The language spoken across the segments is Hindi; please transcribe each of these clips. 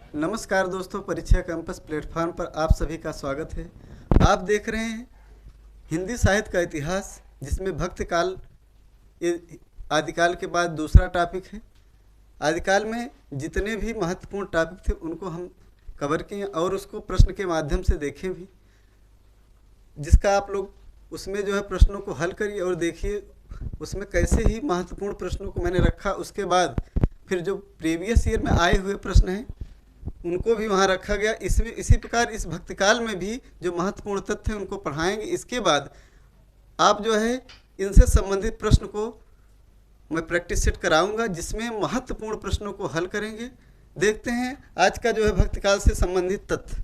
नमस्कार दोस्तों, परीक्षा कैंपस प्लेटफॉर्म पर आप सभी का स्वागत है। आप देख रहे हैं हिंदी साहित्य का इतिहास, जिसमें भक्ति काल ये आदिकाल के बाद दूसरा टॉपिक है। आदिकाल में जितने भी महत्वपूर्ण टॉपिक थे उनको हम कवर किए और उसको प्रश्न के माध्यम से देखें भी, जिसका आप लोग उसमें जो है प्रश्नों को हल करिए और देखिए उसमें कैसे ही महत्वपूर्ण प्रश्नों को मैंने रखा। उसके बाद फिर जो प्रीवियस ईयर में आए हुए प्रश्न हैं उनको भी वहाँ रखा गया। इसमें इसी प्रकार इस भक्तिकाल में भी जो महत्वपूर्ण तथ्य हैं उनको पढ़ाएंगे। इसके बाद आप जो है इनसे संबंधित प्रश्न को मैं प्रैक्टिस सेट कराऊंगा, जिसमें महत्वपूर्ण प्रश्नों को हल करेंगे। देखते हैं आज का जो है भक्तिकाल से संबंधित तथ्य।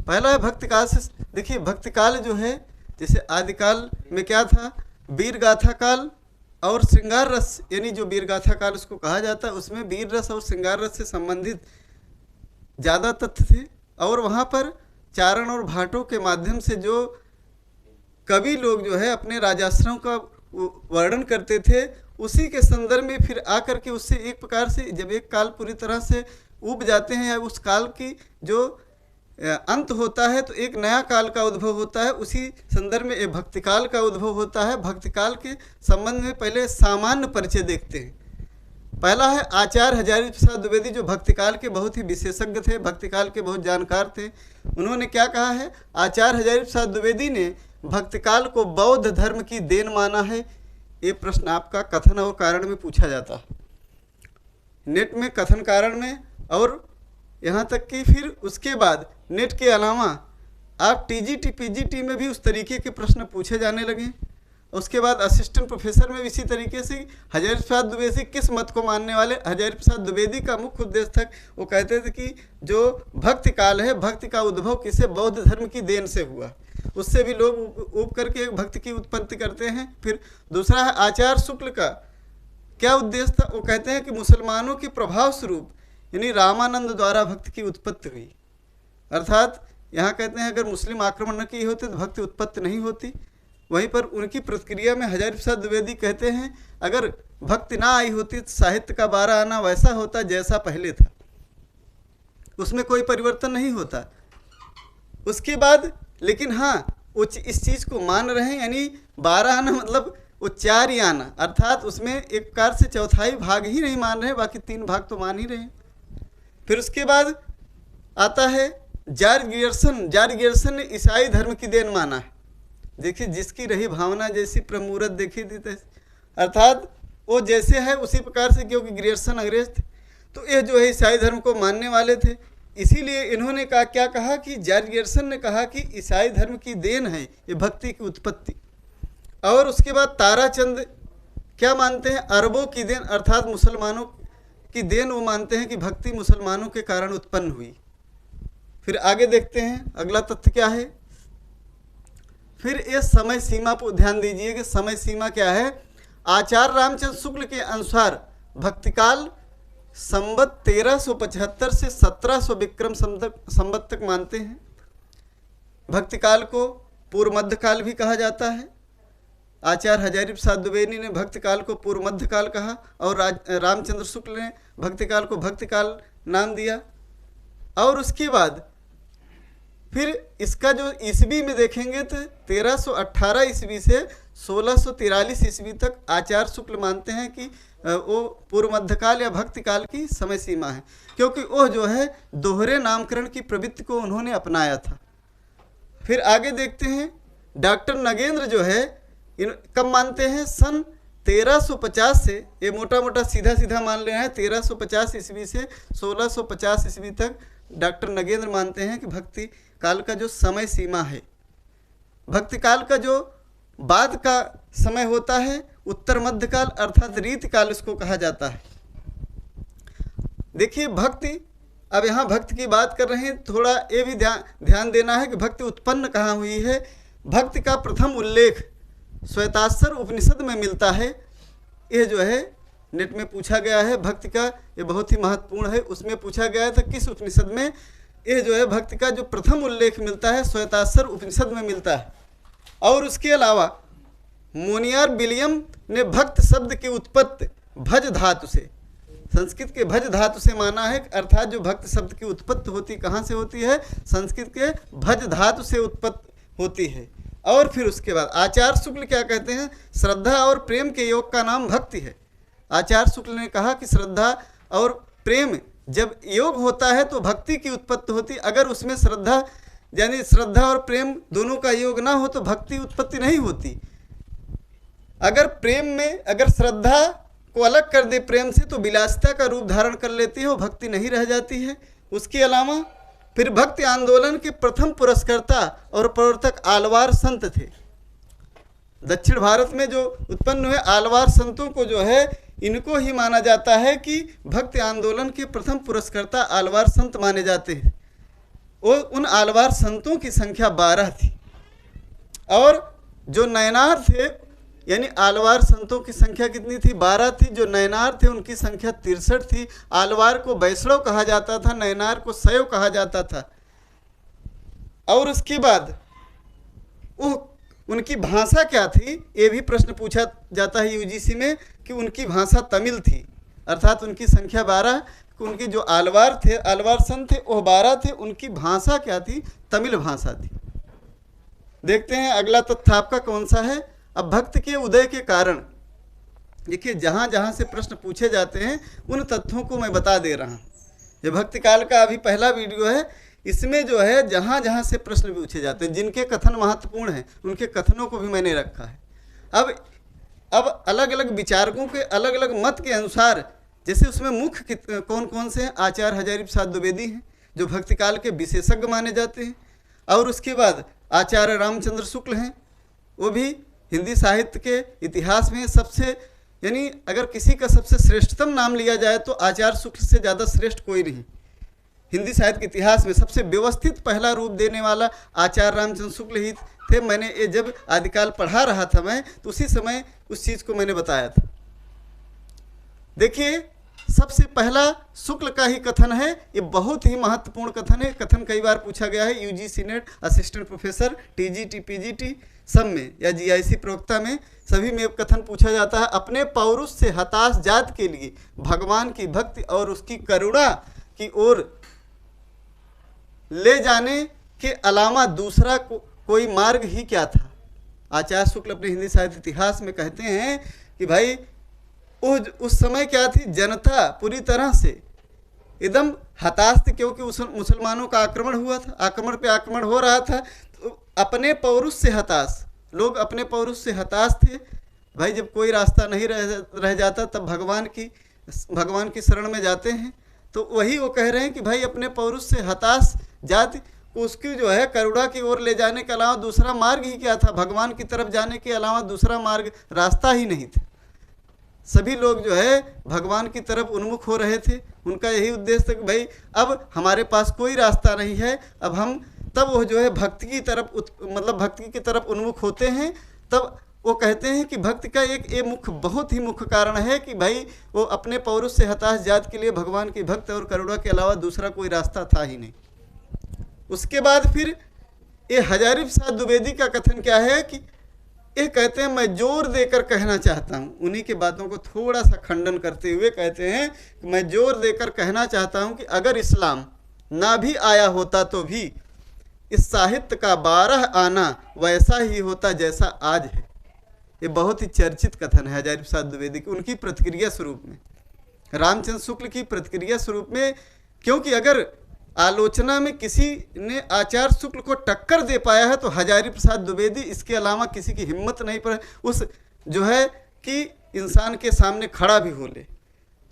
पहला है भक्तिकाल से। देखिए भक्तिकाल जो है, जैसे आदिकाल में क्या था, वीर गाथा काल और श्रृंगार रस, यानी जो वीर गाथा काल उसको कहा जाता है, उसमें वीर रस और श्रृंगार रस से संबंधित ज़्यादा तथ्य थे। और वहाँ पर चारण और भाटों के माध्यम से जो कवि लोग जो है अपने राजाश्रम का वर्णन करते थे, उसी के संदर्भ में फिर आकर के उससे एक प्रकार से जब एक काल पूरी तरह से उब जाते हैं या उस काल की जो अंत होता है तो एक नया काल का उद्भव होता है। उसी संदर्भ में एक भक्तिकाल का उद्भव होता है। भक्तिकाल के संबंध में पहले सामान्य परिचय देखते हैं। पहला है आचार्य हजारी प्रसाद द्विवेदी, जो भक्तिकाल के बहुत ही विशेषज्ञ थे, भक्तिकाल के बहुत जानकार थे। उन्होंने क्या कहा है, आचार्य हजारी प्रसाद द्विवेदी ने भक्तिकाल को बौद्ध धर्म की देन माना है। ये प्रश्न आपका कथन और कारण में पूछा जाता है, नेट में कथन कारण में, और यहाँ तक कि फिर उसके बाद नेट के अलावा आप टीजीटी पीजीटी में भी उस तरीके के प्रश्न पूछे जाने लगे। उसके बाद असिस्टेंट प्रोफेसर में भी इसी तरीके से हजारी प्रसाद द्विवेदी किस मत को मानने वाले। हजारी प्रसाद द्विवेदी का मुख्य उद्देश्य था, वो कहते थे कि जो भक्ति काल है, भक्ति का उद्भव किसे बौद्ध धर्म की देन से हुआ, उससे भी लोग ऊब करके एक भक्ति की उत्पत्ति करते हैं। फिर दूसरा है आचार्य शुक्ल का क्या उद्देश्य था, वो कहते हैं कि मुसलमानों के प्रभाव स्वरूप यानी रामानंद द्वारा भक्ति की उत्पत्ति हुई। अर्थात यहाँ कहते हैं अगर मुस्लिम आक्रमण न किए होते तो भक्ति उत्पत्ति नहीं होती। वहीं पर उनकी प्रतिक्रिया में हजारी प्रसाद द्विवेदी कहते हैं अगर भक्ति ना आई होती तो साहित्य का 12 आना वैसा होता जैसा पहले था, उसमें कोई परिवर्तन नहीं होता। उसके बाद लेकिन हाँ वो इस चीज़ को मान रहे हैं, यानी 12 आना मतलब वो 4 ही आना, अर्थात उसमें एक प्रकार से चौथाई भाग ही नहीं मान रहे, बाकी 3 भाग तो मान ही रहे हैं। फिर उसके बाद आता है जॉर्ज गियर्सन। जॉर्ज गियर्सन ने ईसाई धर्म की देन माना है। देखिए जिसकी रही भावना जैसी प्रमूरत देखी थी, अर्थात वो जैसे है उसी प्रकार से, क्योंकि गियर्सन अंग्रेज थे तो ये जो है ईसाई धर्म को मानने वाले थे। इसीलिए इन्होंने कहा, क्या कहा कि जॉर्ज गियर्सन ने कहा कि ईसाई धर्म की देन है ये भक्ति की उत्पत्ति। और उसके बाद ताराचंद क्या मानते हैं, अरबों की देन, अर्थात मुसलमानों की देन वो मानते हैं कि भक्ति मुसलमानों के कारण उत्पन्न हुई। फिर आगे देखते हैं अगला तथ्य क्या है। फिर ये समय सीमा पर ध्यान दीजिए कि समय सीमा क्या है। आचार्य रामचंद्र शुक्ल के अनुसार भक्तिकाल संवत 1375 से 1700 विक्रम संवत तक मानते हैं। भक्तिकाल को पूर्व मध्यकाल भी कहा जाता है। आचार्य हजारी प्रसाद द्विवेदी ने भक्तिकाल को पूर्व मध्यकाल कहा और रामचंद्र शुक्ल ने भक्तिकाल को भक्तिकाल नाम दिया। और उसके बाद फिर इसका जो ईस्वी में देखेंगे तो 1318 ईस्वी से 1643 ईस्वी तक आचार्य शुक्ल मानते हैं कि वो पूर्व मध्यकाल या भक्तिकाल की समय सीमा है, क्योंकि वो जो है दोहरे नामकरण की प्रवृत्ति को उन्होंने अपनाया था। फिर आगे देखते हैं डॉक्टर नगेंद्र जो है कब मानते हैं, सन 1350 से, ये मोटा मोटा सीधा सीधा मान लेना है, 1350 ईस्वी से 1650 ईस्वी तक डॉक्टर नगेंद्र मानते हैं कि भक्ति काल का जो समय सीमा है, भक्ति काल का जो बाद का समय होता है उत्तर मध्य काल अर्थात रीति काल इसको कहा जाता है। देखिए भक्ति, अब यहाँ भक्ति की बात कर रहे हैं, थोड़ा ये भी ध्यान देना है कि भक्ति उत्पन्न कहाँ हुई है। भक्ति का प्रथम उल्लेख श्वेताश्वर उपनिषद में मिलता है। यह जो है नेट में पूछा गया है, भक्ति का ये बहुत ही महत्वपूर्ण है। उसमें पूछा गया था किस उपनिषद में, ये जो है भक्ति का जो प्रथम उल्लेख मिलता है श्वेताश्वर उपनिषद में मिलता है। और उसके अलावा मोनियार विलियम ने भक्त शब्द की उत्पत्ति भज धातु से संस्कृत के भज धातु से माना है, अर्थात जो भक्त शब्द की उत्पत्ति होती कहाँ से होती है, संस्कृत के भज धातु से उत्पत्ति होती है। और फिर उसके बाद आचार्य शुक्ल क्या कहते हैं, श्रद्धा और प्रेम के योग का नाम भक्ति है। आचार्य शुक्ल ने कहा कि श्रद्धा और प्रेम जब योग होता है तो भक्ति की उत्पत्ति होती, अगर उसमें श्रद्धा यानी श्रद्धा और प्रेम दोनों का योग ना हो तो भक्ति उत्पत्ति नहीं होती। अगर प्रेम में अगर श्रद्धा को अलग कर दे प्रेम से तो विलासिता का रूप धारण कर लेती है, वो भक्ति नहीं रह जाती है। उसके अलावा फिर भक्ति आंदोलन के प्रथम पुरस्कर्ता और प्रवर्तक आलवार संत थे। दक्षिण भारत में जो उत्पन्न हुए आलवार संतों को जो है, इनको ही माना जाता है कि भक्ति आंदोलन के प्रथम पुरस्कर्ता आलवार संत माने जाते हैं। और उन आलवार संतों की संख्या 12 थी। और जो नयनार थे, यानी आलवार संतों की संख्या कितनी थी, 12 थी। जो नयनार थे उनकी संख्या 63 थी। आलवार को वैष्णव कहा जाता था, नयनार को शैव कहा जाता था। और उसके बाद वो उनकी भाषा क्या थी, ये भी प्रश्न पूछा जाता है यूजीसी में कि उनकी भाषा तमिल थी, अर्थात उनकी संख्या 12। उनके जो आलवार थे, आलवार संत थे, वो 12 थे। उनकी भाषा क्या थी, तमिल भाषा थी। देखते हैं अगला तथ्य आपका कौन सा है। अब भक्त के उदय के कारण, देखिए जहाँ जहाँ से प्रश्न पूछे जाते हैं उन तथ्यों को मैं बता दे रहा हूँ। ये भक्ति काल का अभी पहला वीडियो है, इसमें जो है जहाँ जहाँ से प्रश्न पूछे जाते हैं, जिनके कथन महत्वपूर्ण हैं उनके कथनों को भी मैंने रखा है। अब अलग अलग विचारकों के अलग अलग मत के अनुसार, जैसे उसमें मुख्य कौन कौन से हैं, आचार्य हजारी प्रसाद द्विवेदी हैं जो भक्ति काल के विशेषज्ञ माने जाते हैं। और उसके बाद आचार्य रामचंद्र शुक्ल हैं, वो भी हिंदी साहित्य के इतिहास में सबसे, यानी अगर किसी का सबसे श्रेष्ठतम नाम लिया जाए तो आचार्य शुक्ल से ज़्यादा श्रेष्ठ कोई नहीं। हिंदी साहित्य के इतिहास में सबसे व्यवस्थित पहला रूप देने वाला आचार्य रामचंद्र शुक्ल ही थे। मैंने ये जब आदिकाल पढ़ा रहा था मैं, तो उसी समय उस चीज़ को मैंने बताया था। देखिए सबसे पहला शुक्ल का ही कथन है, ये बहुत ही महत्वपूर्ण कथन है। कथन कई बार पूछा गया है UGC net, assistant professor, TGT, PGT सब में, या जीआईसी प्रवक्ता में, सभी में कथन पूछा जाता है। अपने पौरुष से हताश जात के लिए भगवान की भक्ति और उसकी करुणा की ओर ले जाने के अलावा दूसरा कोई मार्ग ही क्या था। आचार्य शुक्ल अपने हिंदी साहित्य इतिहास में कहते हैं कि भाई उस समय क्या थी, जनता पूरी तरह से एकदम हताश थी, क्योंकि उस मुसलमानों का आक्रमण हुआ था, आक्रमण पे आक्रमण हो रहा था। तो अपने पौरुष से हताश, लोग अपने पौरुष से हताश थे। भाई जब कोई रास्ता नहीं रह जाता तब भगवान की शरण में जाते हैं। तो वही वो कह रहे हैं कि भाई अपने पौरुष से हताश जाति उसकी जो है करुणा की ओर ले जाने के अलावा दूसरा मार्ग ही क्या था, भगवान की तरफ जाने के अलावा दूसरा मार्ग रास्ता ही नहीं था। सभी लोग जो है भगवान की तरफ उन्मुख हो रहे थे। उनका यही उद्देश्य था कि भाई अब हमारे पास कोई रास्ता नहीं है, अब हम तब वो जो है भक्ति की तरफ मतलब भक्ति की तरफ उन्मुख होते हैं। तब वो कहते हैं कि भक्ति का एक मुख्य बहुत ही मुख्य कारण है कि भाई वो अपने पौरुष से हताश जात के लिए भगवान की भक्ति और करुणा के अलावा दूसरा कोई रास्ता था ही नहीं। उसके बाद फिर ये हजारी प्रसाद द्विवेदी का कथन क्या है कि ये कहते हैं, मैं जोर देकर कहना चाहता हूँ, उन्हीं के बातों को थोड़ा सा खंडन करते हुए कहते हैं कि मैं जोर देकर कहना चाहता हूँ कि अगर इस्लाम ना भी आया होता तो भी इस साहित्य का 12 आना वैसा ही होता जैसा आज है। ये बहुत ही चर्चित कथन है हजारी प्रसाद द्विवेदी की, उनकी प्रतिक्रिया स्वरूप में, रामचंद्र शुक्ल की प्रतिक्रिया स्वरूप में। क्योंकि अगर आलोचना में किसी ने आचार्य शुक्ल को टक्कर दे पाया है तो हजारी प्रसाद द्विवेदी, इसके अलावा किसी की हिम्मत नहीं पड़े उस जो है कि इंसान के सामने खड़ा भी हो ले।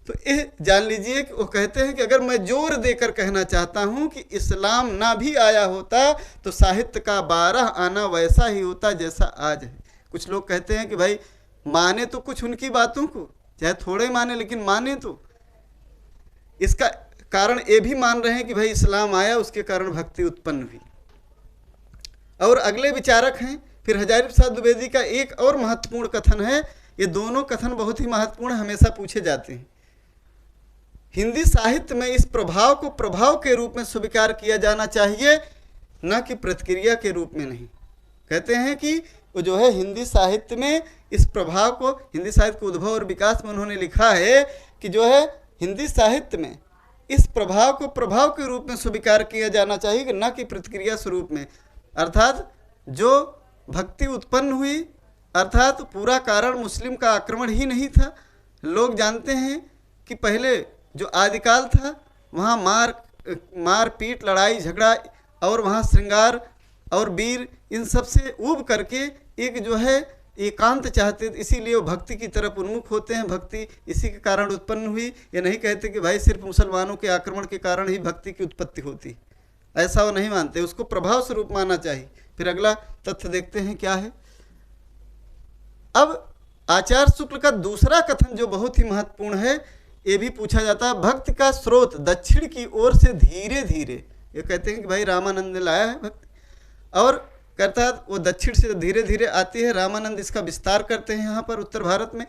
तो ये जान लीजिए कि वो कहते हैं कि अगर मैं जोर देकर कहना चाहता हूँ कि इस्लाम ना भी आया होता तो साहित्य का 12 आना वैसा ही होता जैसा आज है। कुछ लोग कहते हैं कि भाई माने तो कुछ उनकी बातों को, चाहे थोड़े माने लेकिन माने तो, इसका कारण ये भी मान रहे हैं कि भाई इस्लाम आया उसके कारण भक्ति उत्पन्न हुई। और अगले विचारक हैं फिर हजारी प्रसाद द्विवेदी का एक और महत्वपूर्ण कथन है। ये दोनों कथन बहुत ही महत्वपूर्ण हमेशा पूछे जाते हैं। हिंदी साहित्य में इस प्रभाव को प्रभाव के रूप में स्वीकार किया जाना चाहिए, न कि प्रतिक्रिया के रूप में नहीं। कहते हैं कि वो जो है हिंदी साहित्य में इस प्रभाव को, हिंदी साहित्य के उद्भव और विकास में उन्होंने लिखा है कि जो है हिंदी साहित्य में इस प्रभाव को प्रभाव के रूप में स्वीकार किया जाना चाहिए, न कि प्रतिक्रिया स्वरूप में। अर्थात जो भक्ति उत्पन्न हुई, अर्थात पूरा कारण मुस्लिम का आक्रमण ही नहीं था। लोग जानते हैं कि पहले जो आदिकाल था वहाँ मार पीट, लड़ाई झगड़ा और वहाँ श्रृंगार और वीर, इन सब से ऊब करके एक जो है एकांत चाहते थे, इसीलिए वो भक्ति की तरफ उन्मुख होते हैं। भक्ति इसी के कारण उत्पन्न हुई। ये नहीं कहते कि भाई सिर्फ मुसलमानों के आक्रमण के कारण ही भक्ति की उत्पत्ति होती, ऐसा वो नहीं मानते, उसको प्रभाव स्वरूप मानना चाहिए। फिर अगला तथ्य देखते हैं क्या है। अब आचार्य शुक्ल का दूसरा कथन जो बहुत ही महत्वपूर्ण है, ये भी पूछा जाता है, भक्ति का स्रोत दक्षिण की ओर से धीरे धीरे, ये कहते हैं कि भाई रामानंद ने लाया है भक्ति, और कहता है वो दक्षिण से धीरे धीरे आती है। रामानंद इसका विस्तार करते हैं यहाँ पर उत्तर भारत में,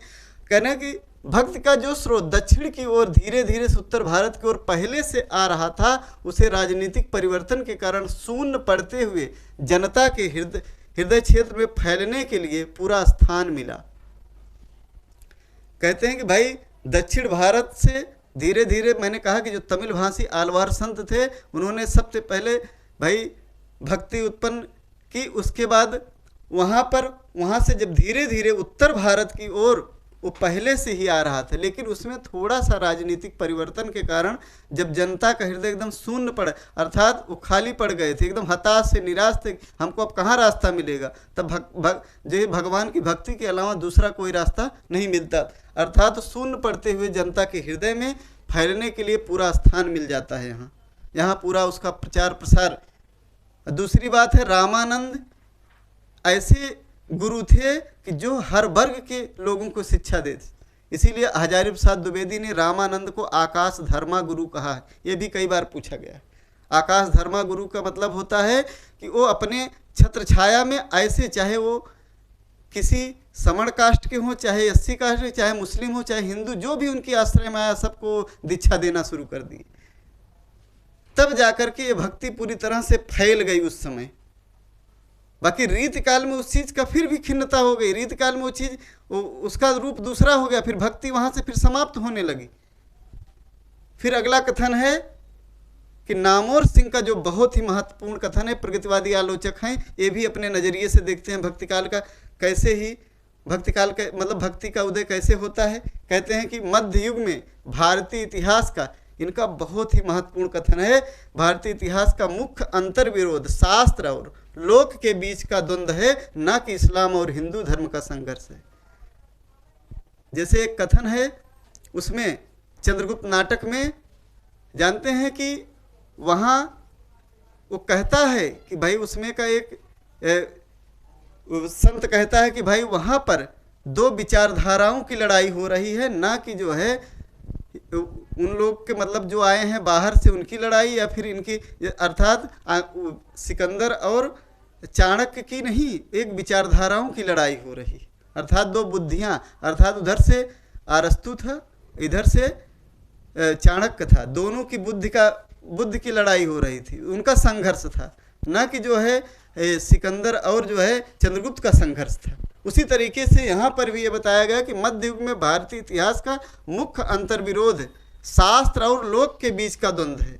कहना कि भक्ति का जो स्रोत दक्षिण की ओर धीरे धीरे से उत्तर भारत की ओर पहले से आ रहा था, उसे राजनीतिक परिवर्तन के कारण शून्य पड़ते हुए जनता के हृदय क्षेत्र में फैलने के लिए पूरा स्थान मिला। कहते हैं कि भाई दक्षिण भारत से धीरे धीरे, मैंने कहा कि जो तमिल भाषी आलवार संत थे उन्होंने सबसे पहले भाई भक्ति उत्पन्न की, उसके बाद वहाँ से जब धीरे धीरे उत्तर भारत की ओर वो पहले से ही आ रहा था, लेकिन उसमें थोड़ा सा राजनीतिक परिवर्तन के कारण जब जनता का हृदय एकदम शून्य पड़, अर्थात वो खाली पड़ गए थे, एकदम हताश से निराश थे, हमको अब कहाँ रास्ता मिलेगा, तब जो भगवान की भक्ति के अलावा दूसरा कोई रास्ता नहीं मिलता, अर्थात शून्य पड़ते हुए जनता के हृदय में फैलने के लिए पूरा स्थान मिल जाता है। यहाँ पूरा उसका प्रचार प्रसार। दूसरी बात है, रामानंद ऐसे गुरु थे कि जो हर वर्ग के लोगों को शिक्षा देते, इसीलिए हजारी प्रसाद द्विवेदी ने रामानंद को आकाश धर्मा गुरु कहा है। ये भी कई बार पूछा गया है। आकाश धर्मा गुरु का मतलब होता है कि वो अपने छत्र छाया में ऐसे, चाहे वो किसी समण कास्ट के हों, चाहे एससी कास्ट के, चाहे मुस्लिम हो, चाहे हिंदू, जो भी उनकी आश्रय में आया सबको दीक्षा देना शुरू कर दी। तब जाकर के ये भक्ति पूरी तरह से फैल गई उस समय। बाकी रीत काल में उस चीज़ का फिर भी खिन्नता हो गई, रीत काल में वो चीज़ उसका रूप दूसरा हो गया, फिर भक्ति वहाँ से फिर समाप्त होने लगी। फिर अगला कथन है कि नामवर सिंह का जो बहुत ही महत्वपूर्ण कथन है, प्रगतिवादी आलोचक हैं, ये भी अपने नज़रिए से देखते हैं भक्ति काल का कैसे ही, भक्ति काल का मतलब भक्ति का उदय कैसे होता है। कहते हैं कि मध्य युग में भारतीय इतिहास का, इनका बहुत ही महत्वपूर्ण कथन है, भारतीय इतिहास का मुख्य अंतर विरोध शास्त्र और लोक के बीच का द्वंद्व है, न कि इस्लाम और हिंदू धर्म का संघर्ष है। जैसे एक कथन है उसमें चंद्रगुप्त नाटक में, जानते हैं कि वहाँ वो कहता है कि भाई उसमें का एक संत कहता है कि भाई वहाँ पर दो विचारधाराओं की लड़ाई हो रही है, ना कि जो है उन लोग के मतलब जो आए हैं बाहर से उनकी लड़ाई, या फिर इनकी, अर्थात सिकंदर और चाणक्य की नहीं, एक विचारधाराओं की लड़ाई हो रही, अर्थात दो बुद्धियाँ, अर्थात उधर से अरस्तु था, इधर से चाणक्य था, दोनों की बुद्धि की लड़ाई हो रही थी, उनका संघर्ष था, न कि जो है सिकंदर और जो है चंद्रगुप्त का संघर्ष था। उसी तरीके से यहाँ पर भी ये बताया गया कि मध्य युग में भारतीय इतिहास का मुख्य अंतर विरोध शास्त्र और लोक के बीच का द्वंद्व है,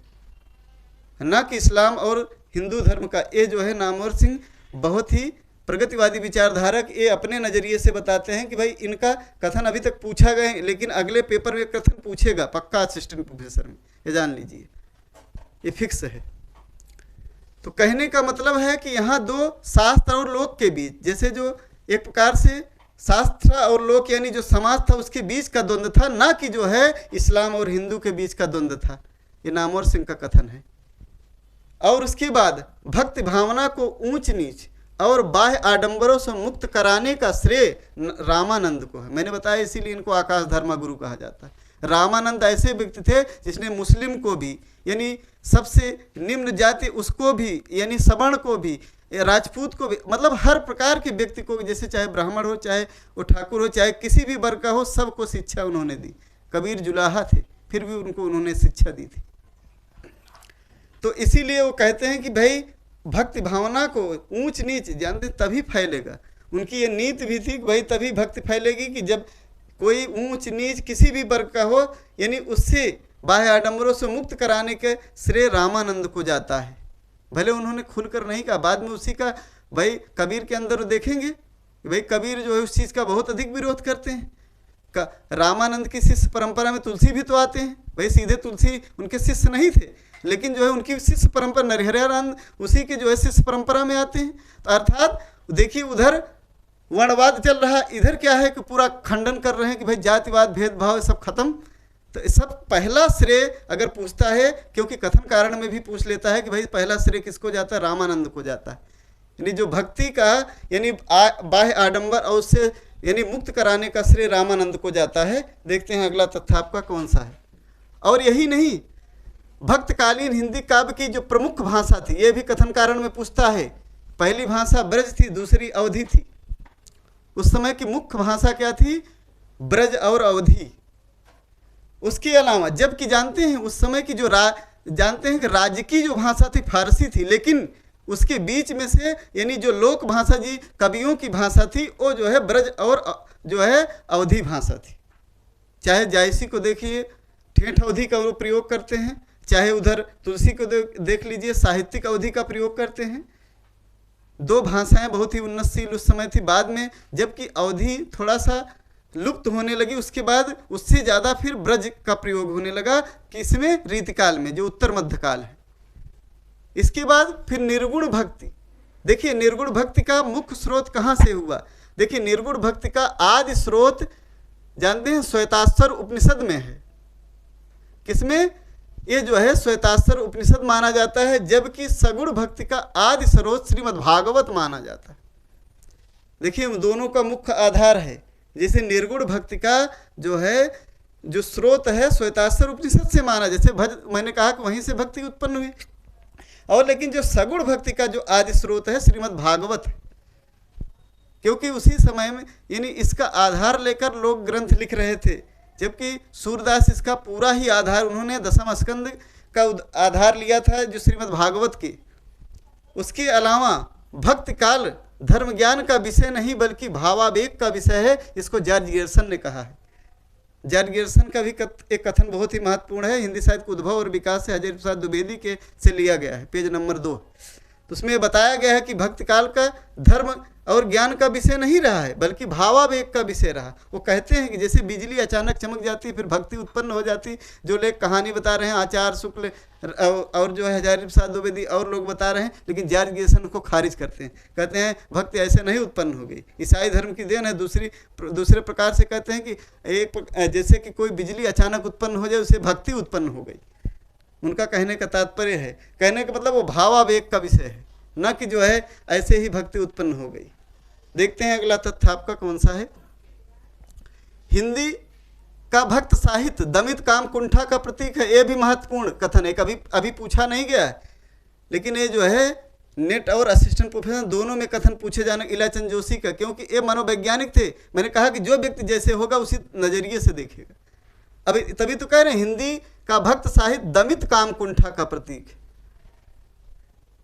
न कि इस्लाम और हिंदू धर्म का। ये जो है नामवर सिंह बहुत ही प्रगतिवादी विचारधारक, ये अपने नज़रिए से बताते हैं कि भाई इनका कथन अभी तक पूछा गया है, लेकिन अगले पेपर में कथन पूछेगा पक्का असिस्टेंट प्रोफेसर में, ये जान लीजिए, ये फिक्स है। तो कहने का मतलब है कि यहाँ दो शास्त्र और लोक के बीच, जैसे जो एक प्रकार से शास्त्र और लोक यानी जो समाज था उसके बीच का द्वंद्व था, ना कि जो है इस्लाम और हिंदू के बीच का द्वंद्व था। ये नामवर सिंह का कथन है। और उसके बाद भक्ति भावना को ऊंच नीच और बाह्य आडंबरों से मुक्त कराने का श्रेय रामानंद को है। मैंने बताया इसीलिए इनको आकाश धर्मा गुरु कहा जाता है। रामानंद ऐसे व्यक्ति थे जिसने मुस्लिम को भी, यानी सबसे निम्न जाति उसको भी, यानी सवर्ण को भी, राजपूत को भी, मतलब हर प्रकार के व्यक्ति को, जैसे चाहे ब्राह्मण हो, चाहे वो ठाकुर हो, चाहे किसी भी वर्ग का हो, सबको शिक्षा उन्होंने दी। कबीर जुलाहा थे, फिर भी उनको उन्होंने शिक्षा दी थी। तो इसीलिए वो कहते हैं कि भाई भक्ति भावना को ऊंच नीच जानते तभी फैलेगा। उनकी ये नीति भी थी कि भाई तभी भक्ति फैलेगी कि जब कोई ऊंच नीच किसी भी वर्ग का हो, यानी उससे बाह्य आडंबरों से मुक्त कराने के श्रेय रामानंद को जाता है। भले उन्होंने खुलकर नहीं कहा, बाद में उसी का भाई कबीर के अंदर देखेंगे भाई कबीर जो है उस चीज़ का बहुत अधिक विरोध करते हैं। रामानंद की शिष्य परंपरा में तुलसी भी तो आते हैं, भाई सीधे तुलसी उनके शिष्य नहीं थे, लेकिन जो है उनकी शिष्य परंपरा नरहरियानंद उसी के जो है शिष्य परंपरा में आते हैं। तो अर्थात देखिए उधर वर्णवाद चल रहा है, इधर क्या है कि पूरा खंडन कर रहे हैं कि भाई जातिवाद भेदभाव सब खत्म। तो सब पहला श्रेय अगर पूछता है, क्योंकि कथन कारण में भी पूछ लेता है कि भाई पहला श्रेय किसको जाता है, रामानंद को जाता है। यानी जो भक्ति का यानी बाह्य आडंबर और उससे यानी मुक्त कराने का श्रेय रामानंद को जाता है। देखते हैं अगला तथ्य आपका कौन सा है। और यही नहीं, भक्तकालीन हिंदी काव्य की जो प्रमुख भाषा थी, ये भी कथन कारण में पूछता है। पहली भाषा ब्रज थी, दूसरी अवधि थी। उस समय की मुख्य भाषा क्या थी, ब्रज और अवधि। उसके अलावा जबकि जानते हैं उस समय की जो जानते हैं कि राज्य की जो भाषा थी फारसी थी, लेकिन उसके बीच में से यानी जो लोक भाषा जी कवियों की भाषा थी वो जो है ब्रज और जो है अवधि भाषा थी। चाहे जायसी को देखिए ठेठ अवधि का वो प्रयोग करते हैं, चाहे उधर तुलसी को देख लीजिए साहित्यिक अवधि का प्रयोग करते हैं। दो भाषाएं बहुत ही उन्नतशील उस समय थी। बाद में जबकि अवधि थोड़ा सा लुप्त होने लगी, उसके बाद उससे ज़्यादा फिर ब्रज का प्रयोग होने लगा कि इसमें रीतिकाल में जो उत्तर मध्यकाल है। इसके बाद फिर निर्गुण भक्ति। देखिए निर्गुण भक्ति का मुख्य स्रोत कहाँ से हुआ। देखिए निर्गुण भक्ति का आदि स्रोत जानते हैं श्वेताश्वर उपनिषद में है। किसमें, ये जो है श्वेताश्वर उपनिषद माना जाता है, जबकि सगुण भक्ति का आदि स्रोत श्रीमद् भागवत माना जाता है। देखिए उन दोनों का मुख्य आधार है। जैसे निर्गुण भक्ति का जो है जो स्रोत है श्वेताश्वर उपनिषद से माना, जैसे मैंने कहा कि वहीं से भक्ति उत्पन्न हुई। और लेकिन जो सगुण भक्ति का जो आदि स्रोत है श्रीमद् भागवत है, क्योंकि उसी समय में यानी इसका आधार लेकर लोग ग्रंथ लिख रहे थे। जबकि सूरदास इसका पूरा ही आधार, उन्होंने दशम स्कंद का आधार लिया था जो श्रीमद् भागवत के। उसके अलावा भक्ति काल धर्म ज्ञान का विषय नहीं बल्कि भावावेग का विषय है, इसको जॉर्ज गियर्सन ने कहा है। जॉर्ज गियर्सन का भी एक कथन बहुत ही महत्वपूर्ण है, हिंदी साहित्य उद्भव और विकास से हजारी प्रसाद द्विवेदी के से लिया गया है, पेज नंबर 2। तो उसमें बताया गया है कि भक्ति काल का धर्म और ज्ञान का विषय नहीं रहा है बल्कि भावावेग का विषय रहा। वो कहते हैं कि जैसे बिजली अचानक चमक जाती है फिर भक्ति उत्पन्न हो जाती, जो लेख कहानी बता रहे हैं आचार्य शुक्ल और जो है हजारी प्रसाद द्विवेदी और लोग बता रहे हैं, लेकिन जॉर्ज गियर्सन को खारिज करते हैं। कहते हैं भक्ति ऐसे नहीं उत्पन्न हो गई, ईसाई धर्म की देन है। दूसरे प्रकार से कहते हैं कि एक जैसे कि कोई बिजली अचानक उत्पन्न हो जाए उससे भक्ति उत्पन्न हो गई। उनका कहने का तात्पर्य है, कहने का मतलब वो भावावेग का विषय है, न कि जो है ऐसे ही भक्ति उत्पन्न हो गई। देखते हैं अगला तथ्य आपका कौन सा है। हिंदी का भक्त साहित्य दमित काम कुंठा का प्रतीक है। ये भी महत्वपूर्ण कथन है, कभी अभी पूछा नहीं गया है, लेकिन ये जो है नेट और असिस्टेंट प्रोफेसर दोनों में कथन पूछे जाने इलाचंद जोशी का, क्योंकि ये मनोवैज्ञानिक थे। मैंने कहा कि जो व्यक्ति जैसे होगा उसी नजरिए से देखेगा। अभी तभी तो कह रहे हैं हिंदी का भक्त साहित्य दमित काम कुंठा का प्रतीक है।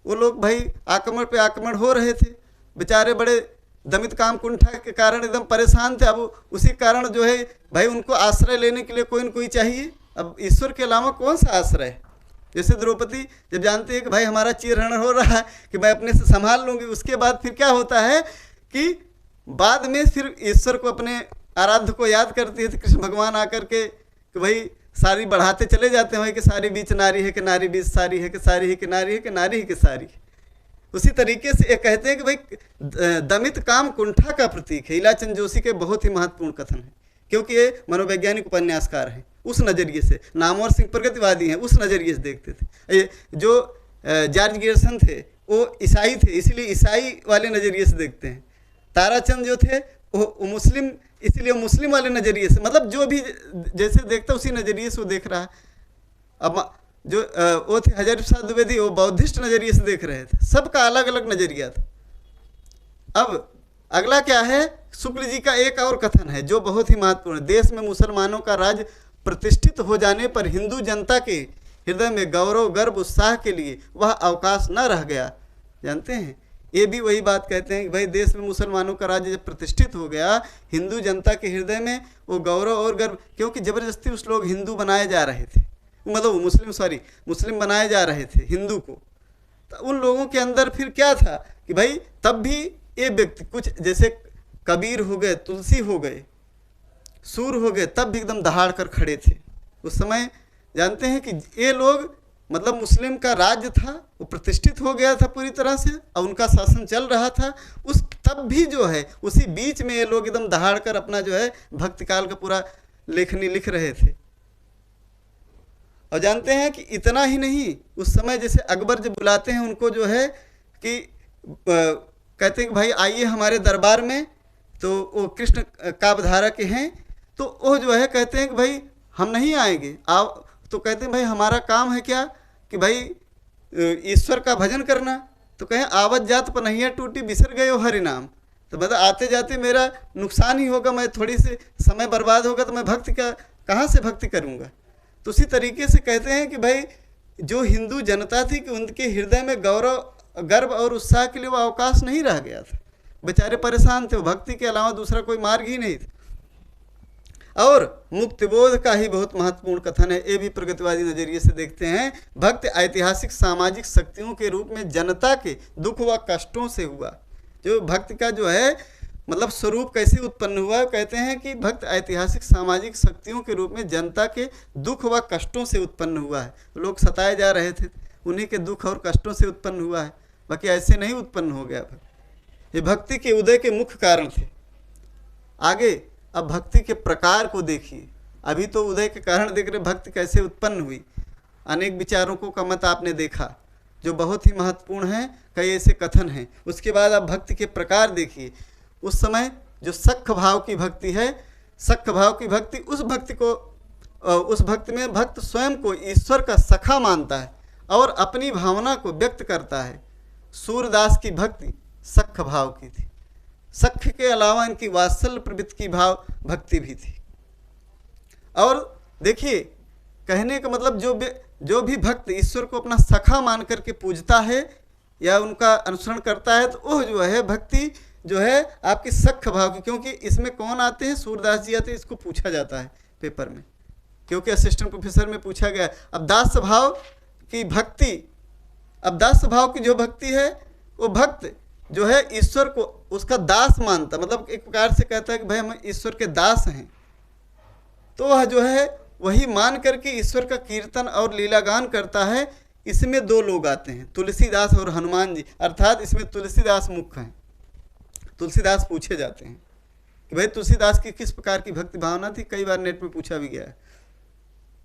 वो लोग भाई आक्रमण पे आक्रमण हो रहे थे, बेचारे बड़े दमित काम कुंठा के कारण एकदम परेशान थे। अब उसी कारण जो है भाई उनको आश्रय लेने के लिए कोई न कोई चाहिए। अब ईश्वर के अलावा कौन सा आश्रय है। जैसे द्रौपदी जब जानती है कि भाई हमारा चीरहरण हो रहा है कि मैं अपने से संभाल लूँगी, उसके बाद फिर क्या होता है कि बाद में फिर ईश्वर को अपने आराध्य को याद करती है तो कृष्ण भगवान आकर के कि भाई सारी बढ़ाते चले जाते हैं कि सारी बीच नारी है कि नारी बीच सारी है कि सारी ही कि नारी है कि नारी ही कि सारी है। उसी तरीके से ये कहते हैं कि भाई दमित काम कुंठा का प्रतीक है। इलाचंद जोशी के बहुत ही महत्वपूर्ण कथन है, क्योंकि ये मनोवैज्ञानिक उपन्यासकार हैं, उस नज़रिए से। नामवर सिंह प्रगतिवादी हैं, उस नज़रिए से देखते थे। जो जॉर्ज गियर्सन थे वो ईसाई थे, इसलिए ईसाई वाले नज़रिए से देखते हैं। ताराचंद जो थे वो मुस्लिम, इसलिए मुस्लिम वाले नज़रिए से, मतलब जो भी जैसे देखता उसी नज़रिए से वो देख रहा है। अब जो वो थे हजारी प्रसाद द्विवेदी, वो बौद्धिस्ट नज़रिए से देख रहे थे। सबका अलग अलग नज़रिया था। अब अगला क्या है, शुक्ल जी का एक और कथन है जो बहुत ही महत्वपूर्ण है। देश में मुसलमानों का राज प्रतिष्ठित हो जाने पर हिंदू जनता के हृदय में गौरव गर्व उत्साह के लिए वह अवकाश न रह गया। जानते हैं ये भी वही बात कहते हैं कि भाई देश में मुसलमानों का राज्य जब प्रतिष्ठित हो गया, हिंदू जनता के हृदय में वो गौरव और गर्व, क्योंकि ज़बरदस्ती उस लोग हिंदू बनाए जा रहे थे, मतलब मुस्लिम बनाए जा रहे थे हिंदू को। तो उन लोगों के अंदर फिर क्या था कि भाई तब भी ये व्यक्ति कुछ जैसे कबीर हो गए, तुलसी हो गए, सूर हो गए, तब भी एकदम दहाड़ कर खड़े थे। उस समय जानते हैं कि ये लोग मतलब मुस्लिम का राज्य था, वो प्रतिष्ठित हो गया था पूरी तरह से और उनका शासन चल रहा था। उस तब भी जो है उसी बीच में ये लोग एकदम दहाड़ कर अपना जो है भक्ति काल का पूरा लेखनी लिख रहे थे। और जानते हैं कि इतना ही नहीं, उस समय जैसे अकबर जब बुलाते हैं उनको जो है कि कहते हैं कि भाई आइए हमारे दरबार में, तो वो कृष्ण काव्यधारा के हैं, तो वो जो है कहते हैं कि भाई हम नहीं आएंगे, आप तो कहते हैं भाई हमारा काम है क्या कि भाई ईश्वर का भजन करना। तो कहें आवत जात पनहिया टूटी बिसर गए हो हरि नाम, तो मतलब आते जाते मेरा नुकसान ही होगा, मैं थोड़ी सी समय बर्बाद होगा तो मैं भक्ति का कहाँ से भक्ति करूँगा। तो उसी तरीके से कहते हैं कि भाई जो हिंदू जनता थी कि उनके हृदय में गौरव गर्व और उत्साह के लिए वो अवकाश नहीं रह गया था, बेचारे परेशान थे, वो भक्ति के अलावा दूसरा कोई मार्ग ही नहीं था। और मुक्तिबोध का ही बहुत महत्वपूर्ण कथन है, ये भी प्रगतिवादी नज़रिए से देखते हैं। भक्ति ऐतिहासिक सामाजिक शक्तियों के रूप में जनता के दुख व कष्टों से हुआ। जो भक्ति का जो है मतलब स्वरूप कैसे उत्पन्न हुआ, कहते हैं कि भक्त ऐतिहासिक सामाजिक शक्तियों के रूप में जनता के दुख व कष्टों से उत्पन्न हुआ है। लोग सताए जा रहे थे, उन्हीं के दुख और कष्टों से उत्पन्न हुआ है, बाकी ऐसे नहीं उत्पन्न हो गया। ये भक्ति के उदय के मुख्य कारण थे। आगे अब भक्ति के प्रकार को देखिए। अभी तो उदय के कारण देख रहे भक्ति कैसे उत्पन्न हुई। अनेक विचारकों का मत आपने देखा जो बहुत ही महत्वपूर्ण है, कई ऐसे कथन हैं। उसके बाद आप भक्ति के प्रकार देखिए। उस समय जो सख्य भाव की भक्ति है, सख्य भाव की भक्ति उस भक्ति में भक्त स्वयं को ईश्वर का सखा मानता है और अपनी भावना को व्यक्त करता है। सूरदास की भक्ति सख्य भाव की थी। सख्य के अलावा इनकी वात्सल्य प्रवृत्ति की भाव भक्ति भी थी। और देखिए कहने का मतलब जो भी भक्त ईश्वर को अपना सखा मान करके पूजता है या उनका अनुसरण करता है, तो वह जो है भक्ति जो है आपकी सख्य भाव की। क्योंकि इसमें कौन आते हैं, सूरदास जी आते हैं। इसको पूछा जाता है पेपर में, क्योंकि असिस्टेंट प्रोफेसर में पूछा गया। अब दास भाव की भक्ति, अब दास भाव की जो भक्ति है वो भक्त जो है ईश्वर को उसका दास मानता, मतलब एक प्रकार से कहता है कि भाई हम ईश्वर के दास हैं। तो वह जो है वही मान करके ईश्वर का कीर्तन और लीलागान करता है। इसमें दो लोग आते हैं, तुलसीदास और हनुमान जी, अर्थात इसमें तुलसीदास मुख्य हैं। तुलसीदास पूछे जाते हैं कि भाई तुलसीदास की किस प्रकार की भक्ति भावना थी, कई बार नेट में पूछा भी गया है।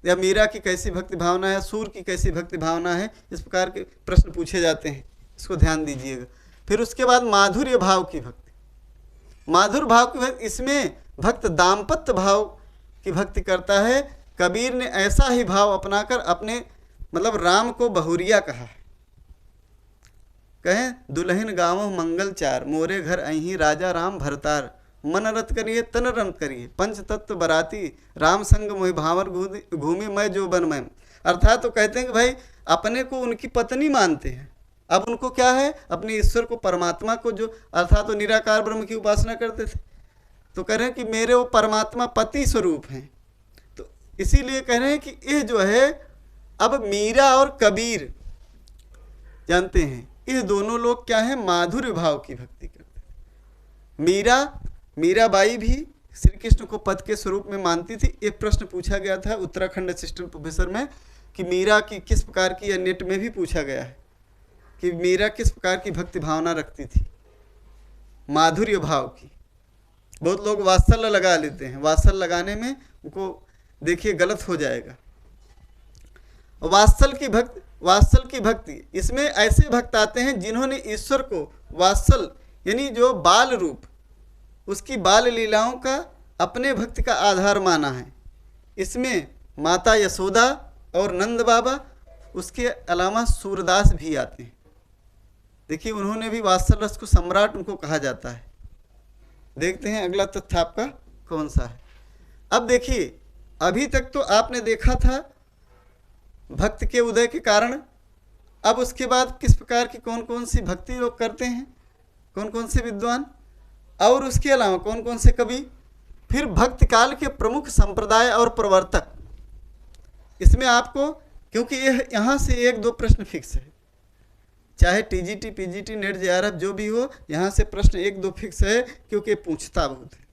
या मीरा की कैसी भक्ति भावना है, सूर की कैसी भक्ति भावना है, इस प्रकार के प्रश्न पूछे जाते हैं, इसको ध्यान दीजिएगा। फिर उसके बाद माधुर्य भाव की भक्ति, माधुर्य भाव की भक्ति, इसमें भक्त दाम्पत्य भाव की भक्ति करता है। कबीर ने ऐसा ही भाव अपनाकर अपने मतलब राम को बहुरिया कहा है। कहें दुल्हन गाँव मंगल चार, मोरे घर अहीं राजा राम भरतार, मन रत करिए तन रत करिए, पंच तत्व बराती, राम संग मोहि भावर घूमी मैं जो बन मैं। अर्थात तो कहते हैं कि भाई अपने को उनकी पत्नी मानते हैं। अब उनको क्या है, अपने ईश्वर को, परमात्मा को, जो अर्थात तो निराकार ब्रह्म की उपासना करते थे, तो कह रहे हैं कि मेरे वो परमात्मा पति स्वरूप हैं। तो इसीलिए कह रहे हैं कि ये जो है अब मीरा और कबीर जानते हैं, ये दोनों लोग क्या है, माधुर्य भाव की भक्ति करते हैं। मीराबाई भी श्री कृष्ण को पद के स्वरूप में मानती थी। एक प्रश्न पूछा गया था उत्तराखंड असिस्टेंट प्रोफेसर में कि मीरा की किस प्रकार की, या नेट में भी पूछा गया है कि मीरा किस प्रकार की भक्ति भावना रखती थी, माधुर्य भाव की। बहुत लोग वात्सल्य लगा लेते हैं, वात्सल्य लगाने में उनको देखिए गलत हो जाएगा। वात्सल्य की भक्ति, इसमें ऐसे भक्त आते हैं जिन्होंने ईश्वर को वात्सल्य यानी जो बाल रूप, उसकी बाल लीलाओं का अपने भक्ति का आधार माना है। इसमें माता यशोदा और नंद बाबा, उसके अलावा सूरदास भी आते हैं। देखिए उन्होंने भी वात्सल्य रस को सम्राट उनको कहा जाता है। देखते हैं अगला तथ्य आपका कौन सा है। अब देखिए अभी तक तो आपने देखा था भक्त के उदय के कारण। अब उसके बाद किस प्रकार की कौन कौन सी भक्ति लोग करते हैं कौन कौन से विद्वान, और उसके अलावा कौन कौन से कवि, फिर भक्त काल के प्रमुख संप्रदाय और प्रवर्तक। इसमें आपको, क्योंकि यह यहाँ से 1-2 प्रश्न फिक्स है, चाहे टीजीटी, पीजीटी, नेट, जेआरएफ जो भी हो, यहाँ से प्रश्न 1-2 फिक्स है, क्योंकि पूछता बहुत है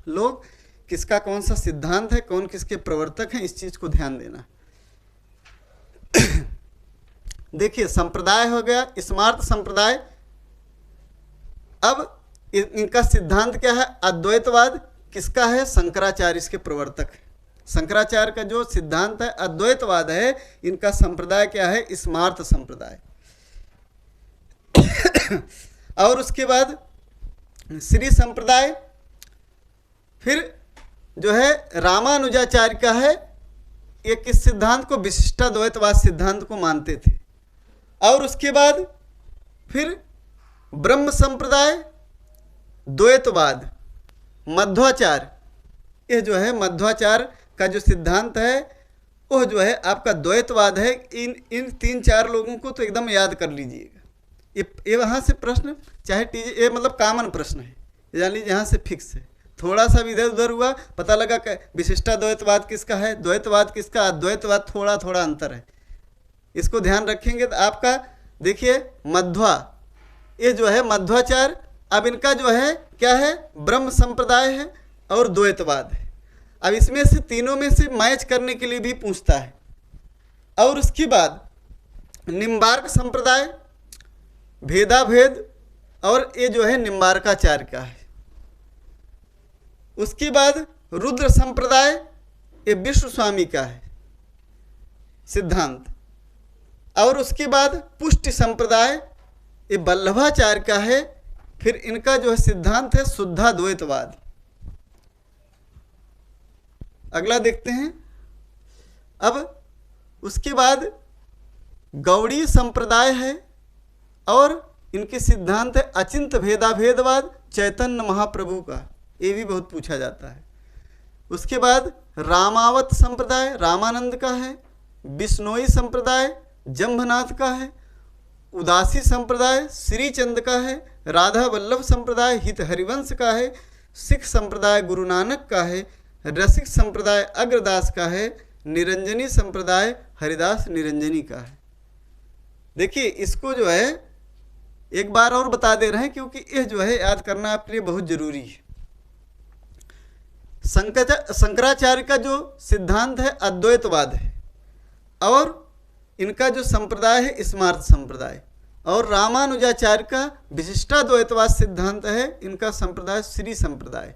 लोग, किसका कौन सा सिद्धांत है, कौन किसके प्रवर्तक हैं, इस चीज़ को ध्यान देना। देखिए, संप्रदाय हो गया, स्मार्त संप्रदाय। अब इनका सिद्धांत क्या है? अद्वैतवाद। किसका है? शंकराचार्य इसके प्रवर्तक है। शंकराचार्य का जो सिद्धांत है अद्वैतवाद है, इनका संप्रदाय क्या है? स्मार्त संप्रदाय। और उसके बाद श्री संप्रदाय, फिर जो है रामानुजाचार्य का है, ये किस सिद्धांत को? विशिष्टाद्वैतवाद सिद्धांत को मानते थे। और उसके बाद फिर ब्रह्म संप्रदाय, द्वैतवाद, मध्वाचार्य। ये जो है मध्वाचार्य का जो सिद्धांत है वह जो है आपका द्वैतवाद है। इन 3-4 लोगों को तो एकदम याद कर लीजिएगा। ये वहाँ से प्रश्न, चाहे ये मतलब कॉमन प्रश्न है, जान लीजिए यहाँ से फिक्स है। थोड़ा सा भी इधर उधर हुआ, पता लगा कि विशिष्टाद्वैतवाद किसका है, द्वैतवाद किसका, अद्वैतवाद, थोड़ा थोड़ा अंतर है। इसको ध्यान रखेंगे तो आपका देखिए मध्वा, ये जो है मध्वाचार्य। अब इनका जो है क्या है? ब्रह्म संप्रदाय है और द्वैतवाद है। अब इसमें से तीनों में से मैच करने के लिए भी पूछता है। और उसके बाद निम्बार्क संप्रदाय, भेदाभेद, और ये जो है निम्बार्काचार्य का है। उसके बाद रुद्र संप्रदाय, ये विश्व स्वामी का है सिद्धांत। और उसके बाद पुष्टि संप्रदाय, ये वल्लभाचार्य का है। फिर इनका जो है सिद्धांत है शुद्धाद्वैतवाद। अगला देखते हैं। अब उसके बाद गौड़ी संप्रदाय है और इनके सिद्धांत है अचिंत भेदाभेदवाद, चैतन्य महाप्रभु का। ये भी बहुत पूछा जाता है। उसके बाद रामावत संप्रदाय, रामानंद का है। बिश्नोई संप्रदाय, जम्भनाथ का है। उदासी संप्रदाय, श्रीचंद का है। राधा वल्लभ संप्रदाय, हित हरिवंश का है। सिख संप्रदाय, गुरु नानक का है। रसिक संप्रदाय, अग्रदास का है। निरंजनी संप्रदाय, हरिदास निरंजनी का है। देखिए, इसको जो है एक बार और बता दे रहे हैं, क्योंकि यह जो है याद करना आपके लिए बहुत जरूरी है। शंकराचार्य का जो सिद्धांत है अद्वैतवाद है, और इनका जो संप्रदाय है स्मार्त संप्रदाय। और रामानुजाचार्य का विशिष्टाद्वैतवाद सिद्धांत है, इनका संप्रदाय श्री संप्रदाय।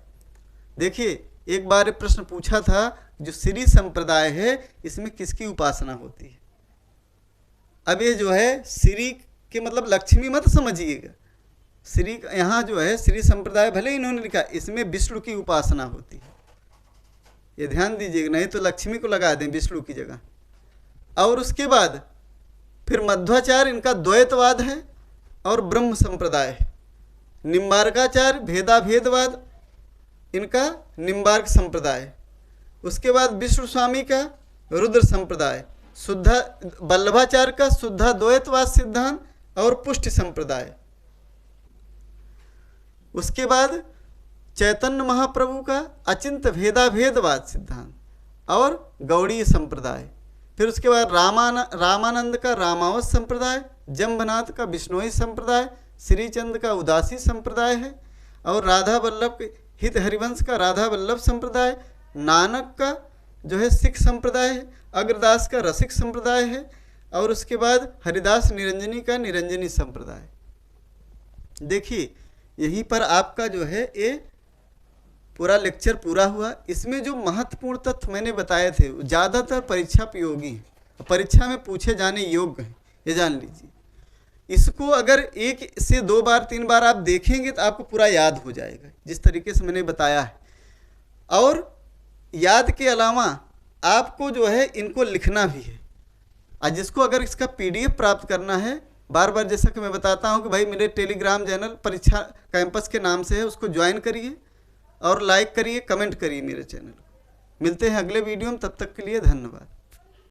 देखिए, एक बार प्रश्न पूछा था, जो श्री संप्रदाय है इसमें किसकी उपासना होती है? अब ये जो है श्री के मतलब लक्ष्मी मत समझिएगा। श्री यहाँ जो है श्री संप्रदाय, भले इन्होंने लिखा, इसमें विष्णु की उपासना होती है। ये ध्यान दीजिएगा, नहीं तो लक्ष्मी को लगा दें विष्णु की जगह। और उसके बाद फिर मध्वाचार्य, इनका द्वैतवाद है और ब्रह्म संप्रदाय है। निम्बार्काचार्य, भेदाभेदवाद, इनका निम्बार्क संप्रदाय। उसके बाद विष्णु स्वामी का रुद्र संप्रदाय। वल्लभाचार्य का शुद्धाद्वैतवाद सिद्धांत और पुष्टि संप्रदाय। उसके बाद चैतन्य महाप्रभु का अचिंत भेदाभेदवाद सिद्धांत और गौड़ीय संप्रदाय। फिर उसके बाद रामानंद का रामावत संप्रदाय, जम्भनाथ का बिश्नोई संप्रदाय, श्रीचंद का उदासी संप्रदाय है, और राधा वल्लभ हित हरिवंश का राधा वल्लभ संप्रदाय, नानक का जो है सिख संप्रदाय है, अग्रदास का रसिक संप्रदाय है, और उसके बाद हरिदास निरंजनी का निरंजनी संप्रदाय। देखिए, यहीं पर आपका जो है ये पूरा लेक्चर पूरा हुआ। इसमें जो महत्वपूर्ण तथ्य मैंने बताए थे ज़्यादातर परीक्षा उपयोगी हैं, परीक्षा में पूछे जाने योग्य हैं, ये जान लीजिए। इसको अगर 1 से 2 बार 3 बार आप देखेंगे तो आपको पूरा याद हो जाएगा, जिस तरीके से मैंने बताया है। और याद के अलावा आपको जो है इनको लिखना भी है। और जिसको अगर इसका PDF प्राप्त करना है, बार बार जैसा कि मैं बताता हूं कि भाई मेरे टेलीग्राम चैनल परीक्षा कैंपस के नाम से है, उसको ज्वाइन करिए और लाइक करिए, कमेंट करिए मेरे चैनल को। मिलते हैं अगले वीडियो में, तब तक के लिए धन्यवाद।